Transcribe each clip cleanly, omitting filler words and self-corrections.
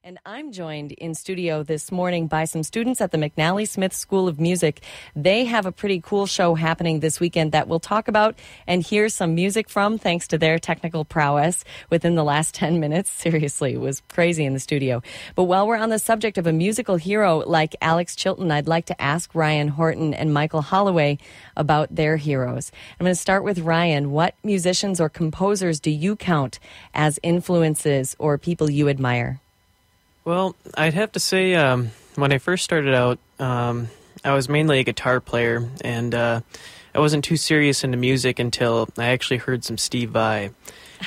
And I'm joined in studio this morning by some students at the McNally Smith School of Music. They have a pretty cool show happening this weekend that we'll talk about and hear some music from, thanks to their technical prowess within the last 10 minutes. Seriously, it was crazy in the studio. But while we're on the subject of a musical hero like Alex Chilton, I'd like to ask Ryan Horton and Michael Holloway about their heroes. I'm going to start with Ryan. What musicians or composers do you count as influences or people you admire? Well, I'd have to say when I first started out, I was mainly a guitar player, and I wasn't too serious into music until I actually heard some Steve Vai.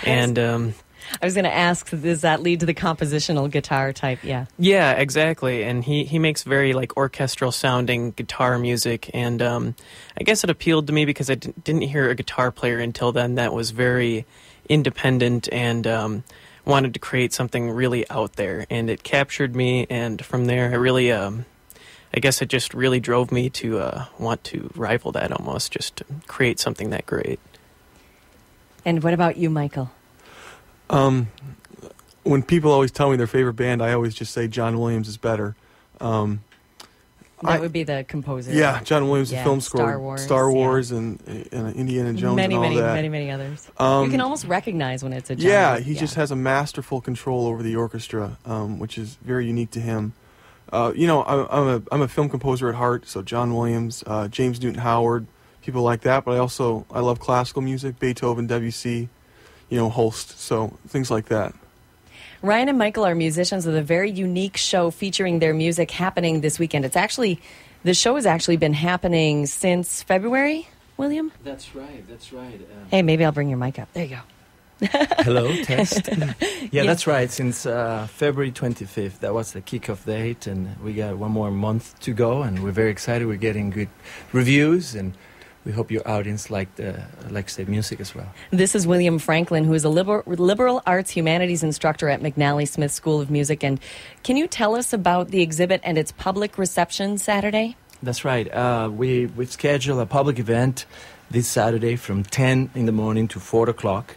And I was going to ask, does that lead to the compositional guitar type? Yeah, exactly. And he makes very orchestral sounding guitar music, and I guess it appealed to me because I didn't hear a guitar player until then that was very independent and wanted to create something really out there, and it captured me, and from there I really I guess it just really drove me to want to rival that almost, just to create something that great. And what about you, Michael? When people always tell me their favorite band, I always just say John Williams is better. That would be the composer. Yeah, John Williams, the film score, Star Wars, and Indiana Jones, and all that. Many others. You can almost recognize when it's a John. Yeah, he just has a masterful control over the orchestra, which is very unique to him. I'm a film composer at heart, so John Williams, James Newton Howard, people like that. But I love classical music, Beethoven, Debussy, Holst, so things like that. Ryan and Michael are musicians with a very unique show featuring their music happening this weekend. The show has actually been happening since February, William? That's right. Hey, maybe I'll bring your mic up. There you go. Hello, test. Yeah, that's right. Since February 25th, that was the kickoff date, and we got one more month to go, and we're very excited. We're getting good reviews, and we hope your audience likes the music as well. This is William Franklin, who is a liberal arts humanities instructor at McNally Smith School of Music. And can you tell us about the exhibit and its public reception Saturday? That's right. We've scheduled a public event this Saturday from 10 in the morning to 4 o'clock.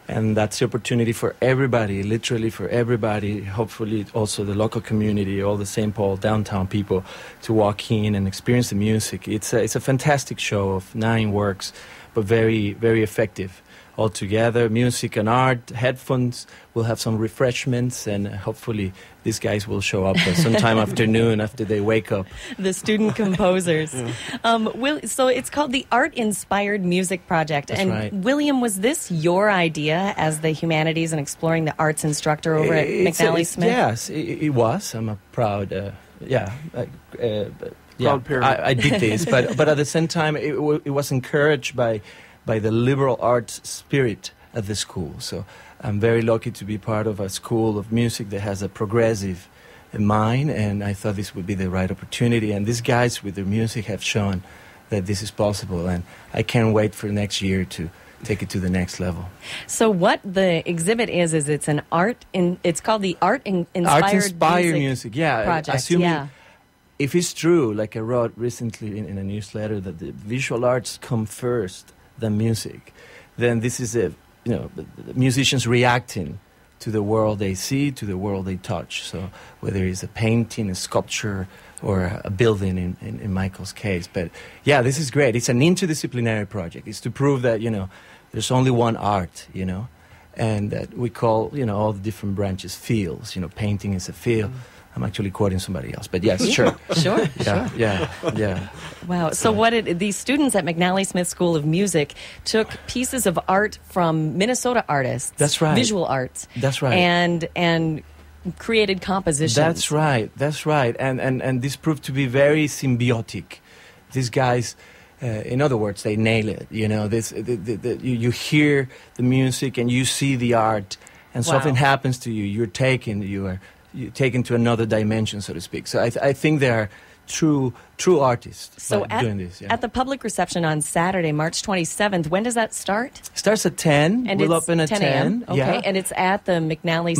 And that's the opportunity for everybody, literally for everybody, hopefully also the local community, all the St. Paul downtown people, to walk in and experience the music. It's a fantastic show of 9 works, but very, very effective all together. Music and art, headphones, we'll have some refreshments, and hopefully these guys will show up sometime afternoon after they wake up. The student composers. Yeah. So it's called the Art-Inspired Music Project. That's and right. William, was this your idea as the humanities and exploring the arts instructor over at McNally Smith? Yes, it was. I'm a proud, proud parent. I did this, but at the same time, it was encouraged by the liberal arts spirit at the school. So I'm very lucky to be part of a school of music that has a progressive mind, and I thought this would be the right opportunity. And these guys with their music have shown that this is possible, and I can't wait for next year to take it to the next level. So what the exhibit is it's an it's called the Art-Inspired Music. Yeah, project. Assuming if it's true, like I wrote recently in a newsletter, that the visual arts come first than music, then this is the musicians reacting to the world they see, to the world they touch. So whether it's a painting, a sculpture, or a building in Michael's case. But yeah, this is great. It's an interdisciplinary project. It's to prove that, there's only one art, and that we call, all the different branches fields. Painting is a field. I'm actually quoting somebody else, but yes, sure. Sure. Yeah. Wow. So these students at McNally Smith School of Music took pieces of art from Minnesota artists. That's right. Visual arts. That's right. And created compositions. That's right. And this proved to be very symbiotic. These guys, in other words, they nail it. You hear the music and you see the art, and something happens to you. You're taken to another dimension, so to speak. So I think they are true artists doing this. Yeah. At the public reception on Saturday, March 27th, when does that start? Starts at 10. And we'll it's open at 10 a.m. Okay, yeah. And it's at the McNally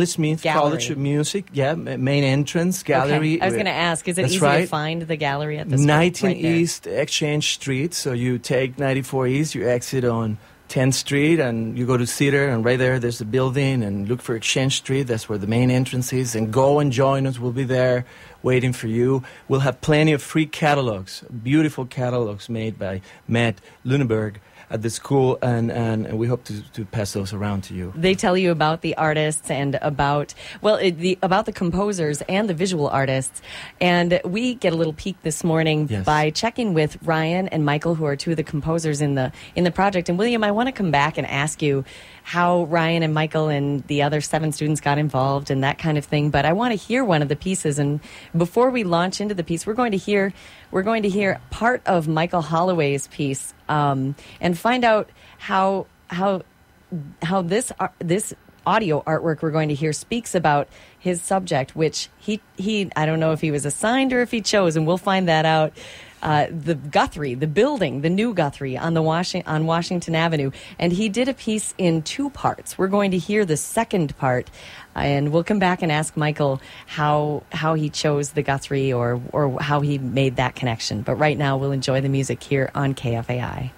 Smith Gallery. College of Music. Yeah, main entrance gallery. Okay. I was going to ask, is it easy to find the gallery at this 19 right East Exchange Street. So you take 94 East, you exit on 10th Street, and you go to Cedar, and right there's a building, and look for Exchange Street. That's where the main entrance is. And go and join us. We'll be there waiting for you. We'll have plenty of free catalogs, beautiful catalogs made by Matt Luneberg at the school, and we hope to pass those around to you. They tell you about the artists and about the composers and the visual artists. And we get a little peek this morning by checking with Ryan and Michael, who are two of the composers in the project. And William, I want to come back and ask you how Ryan and Michael and the other 7 students got involved and that kind of thing. But I want to hear one of the pieces. And before we launch into the piece, we're going to hear part of Michael Holloway's piece and find out how this audio artwork we're going to hear speaks about his subject, which he I don't know if he was assigned or if he chose, and we'll find that out. The Guthrie, the building, the new Guthrie on Washington Avenue, and he did a piece in 2 parts. We're going to hear the second part, and we'll come back and ask Michael how he chose the Guthrie or how he made that connection. But right now, we'll enjoy the music here on KFAI.